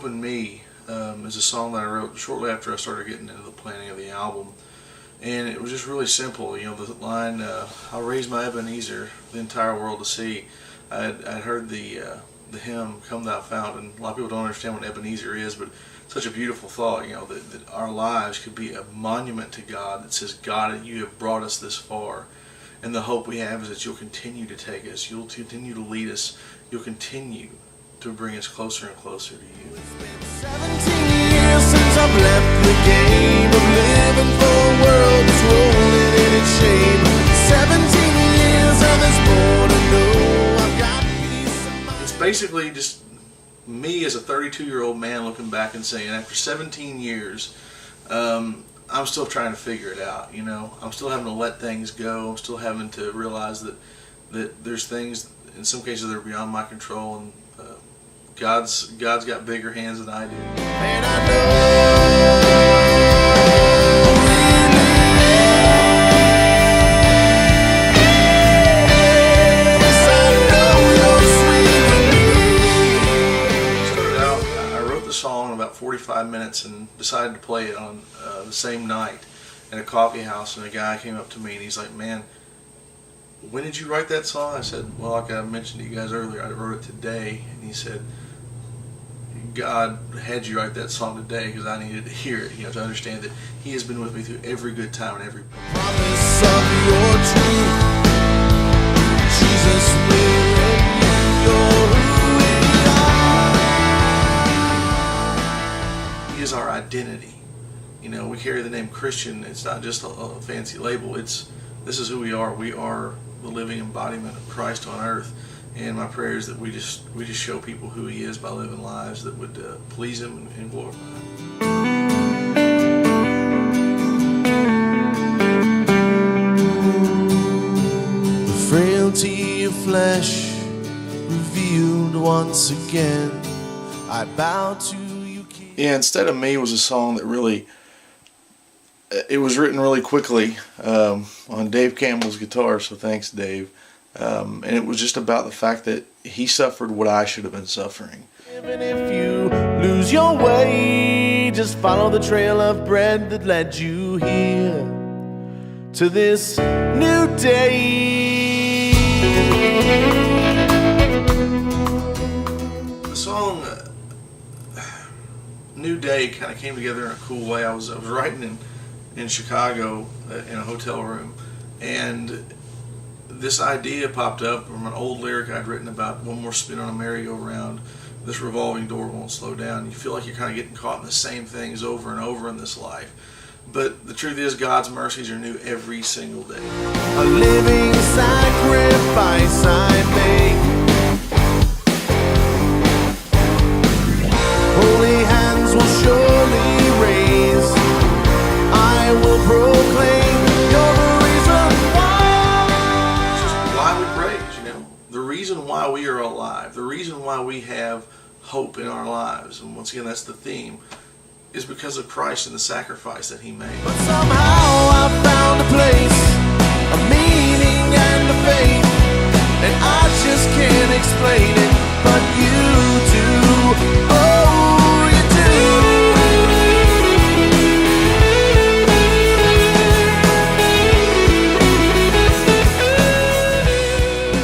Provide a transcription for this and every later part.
Open Me is a song that I wrote shortly after I started getting into the planning of the album. And it was just really simple. You know, the line, I'll raise my Ebenezer, the entire world to see. I'd heard the hymn, Come Thou Fount, and a lot of people don't understand what Ebenezer is, but such a beautiful thought, you know, that our lives could be a monument to God that says, God, you have brought us this far. And the hope we have is that you'll continue to take us, you'll continue to lead us, you'll continue to bring us closer and closer to you. It's been 17 years since I've left the game of living for a world that's rolling in its shame. 17 years and there's more to know. I've got peace of mind. It's basically just me as a 32-year-old man looking back and saying, after 17 years, I'm still trying to figure it out. You know, I'm still having to let things go. I'm still having to realize that there's things, in some cases, that are beyond my control, and God's got bigger hands than I do. And I know Started out, I wrote the song in about 45 minutes and decided to play it on the same night at a coffee house, and a guy came up to me and he's like, man, when did you write that song? I said, well, like I mentioned to you guys earlier, I wrote it today. And he said, God had you write that song today because I needed to hear it, you know, to understand that He has been with me through every good time and every promise of your truth. Jesus, we're in you. You're who we are. He is our identity. You know, we carry the name Christian. It's not just a fancy label. This is who we are. We are the living embodiment of Christ on earth. And my prayer is that we just show people who He is by living lives that would please Him and glorify Him. The frailty of flesh revealed once again. I bow to you, King. Yeah, Instead of Me was a song that really, it was written really quickly on Dave Campbell's guitar, so thanks, Dave. And it was just about the fact that He suffered what I should have been suffering. Even if you lose your way, just follow the trail of bread that led you here to this new day. The song New Day kind of came together in a cool way. I was writing in Chicago in a hotel room, and this idea popped up from an old lyric I'd written about one more spin on a merry-go-round. This revolving door won't slow down. You feel like you're kind of getting caught in the same things over and over in this life. But the truth is, God's mercies are new every single day. A living sacrifice I make. Holy hands will surely raise. I will proclaim you're the reason why. Why we praise, you know. The reason why we are alive, the reason why we have hope in our lives, and once again that's the theme, is because of Christ and the sacrifice that He made. But somehow I found a place, a meaning and a faith, and I just can't explain it, but you do. Oh, you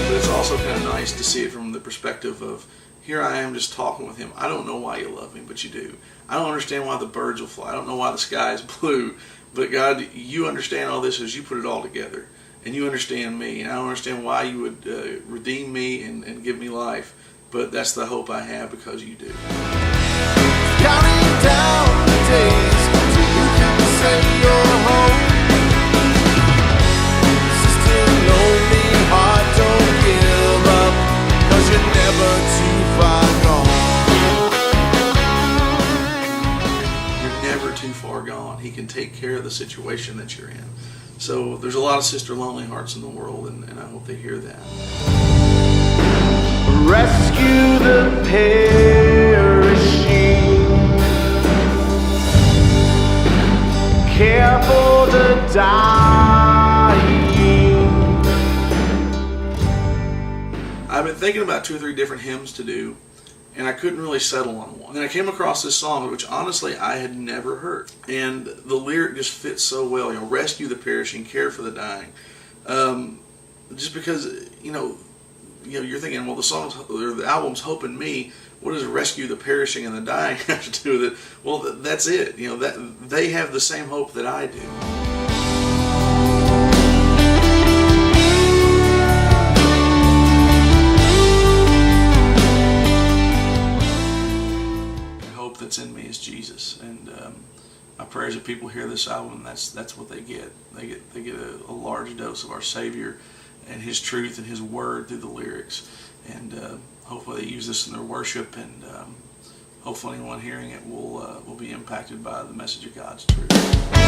But it's also kind of nice to see it from the perspective of, here I am just talking with Him. I don't know why You love me, but You do. I don't understand why the birds will fly. I don't know why the sky is blue. But God, You understand all this as You put it all together. And You understand me. And I don't understand why You would redeem me and give me life. But that's the hope I have because You do. counting down the days till you can say you're home. Sister, lonely heart, don't give up, 'cause you're never too far gone. You're never too far gone. He can take care of the situation that you're in. So there's a lot of sister lonely hearts in the world, and I hope they hear that. Rescue the perishing, care for the dying. I've been thinking about 2 or 3 different hymns to do, and I couldn't really settle on one. Then I came across this song, which honestly I had never heard, and the lyric just fits so well. Rescue the perishing, care for the dying. Just because you're thinking, well, the songs or the album's Hope in Me. What does rescue the perishing and the dying have to do with it? Well, that's it. That they have the same hope that I do. The hope that's in me is Jesus, and my prayers that people hear this album, that's what they get. They get a large dose of our Savior and His truth and His Word through the lyrics, and hopefully they use this in their worship, and hopefully anyone hearing it will be impacted by the message of God's truth.